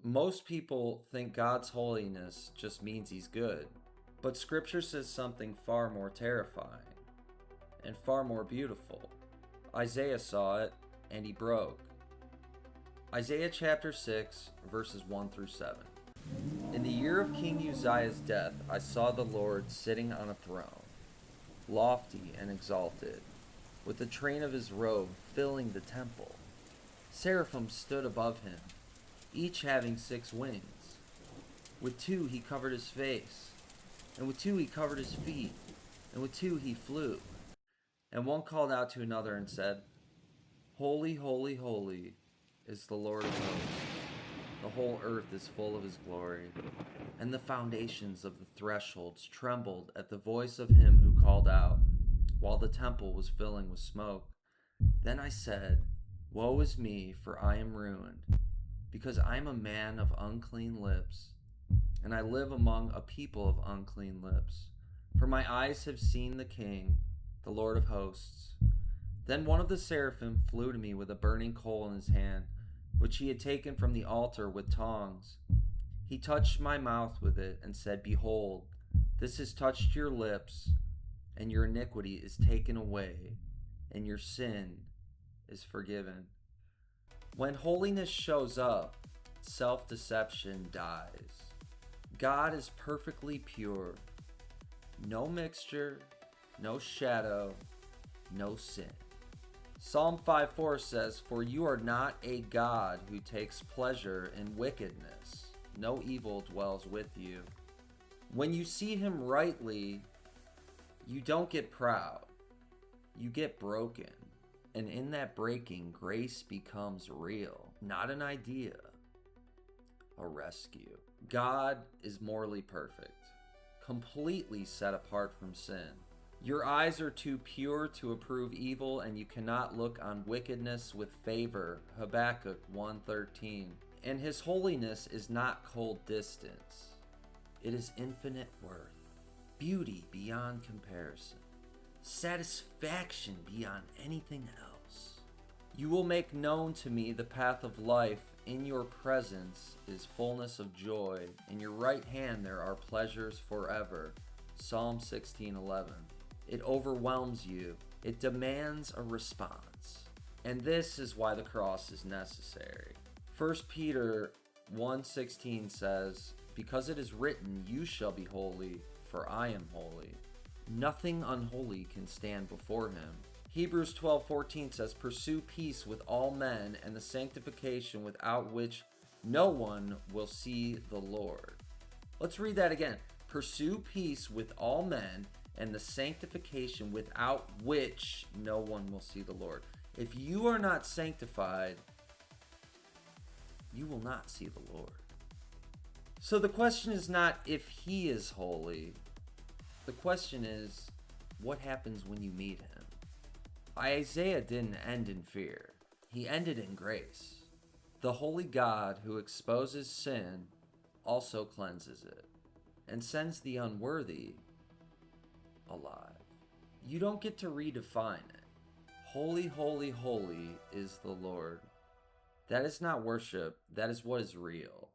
Most people think God's holiness just means he's good, but Scripture says something far more terrifying and far more beautiful. Isaiah saw it, and he broke. Isaiah chapter 6, verses 1 through 7. In the year of King Uzziah's death, I saw the Lord sitting on a throne, lofty and exalted, with the train of his robe filling the temple. Seraphim stood above him, each having 6 wings. With 2 he covered his face, and with 2 he covered his feet, and with 2 he flew. And one called out to another and said, Holy, holy, holy is the Lord of hosts. The whole earth is full of his glory. And the foundations of the thresholds trembled at the voice of him who called out, while the temple was filling with smoke. Then I said, Woe is me, for I am ruined, because I am a man of unclean lips, and I live among a people of unclean lips. For my eyes have seen the King, the Lord of hosts. Then one of the seraphim flew to me with a burning coal in his hand, which he had taken from the altar with tongs. He touched my mouth with it and said, Behold, this has touched your lips, and your iniquity is taken away, and your sin is forgiven. When holiness shows up, self-deception dies. God is perfectly pure. No mixture, no shadow, no sin. Psalm 5:4 says, For you are not a God who takes pleasure in wickedness. No evil dwells with you. When you see him rightly, you don't get proud. You get broken. And in that breaking, grace becomes real, not an idea, a rescue. God is morally perfect, completely set apart from sin. Your eyes are too pure to approve evil, and you cannot look on wickedness with favor. Habakkuk 1:13. And his holiness is not cold distance. It is infinite worth, beauty beyond comparison, satisfaction beyond anything else. You will make known to me the path of life. In your presence is fullness of joy. In your right hand there are pleasures forever. Psalm 16:11. It overwhelms you. It demands a response. And this is why the cross is necessary. 1 Peter 1:16 says, Because it is written, You shall be holy, for I am holy. Nothing unholy can stand before him. Hebrews 12:14 says, Pursue peace with all men and the sanctification without which no one will see the Lord. Let's read that again. Pursue peace with all men and the sanctification without which no one will see the Lord. If you are not sanctified, you will not see the Lord. So the question is not if he is holy. The question is, what happens when you meet him? Isaiah didn't end in fear. He ended in grace. The holy God who exposes sin also cleanses it and sends the unworthy alive. You don't get to redefine it. Holy, holy, holy is the Lord. That is not worship. That is what is real.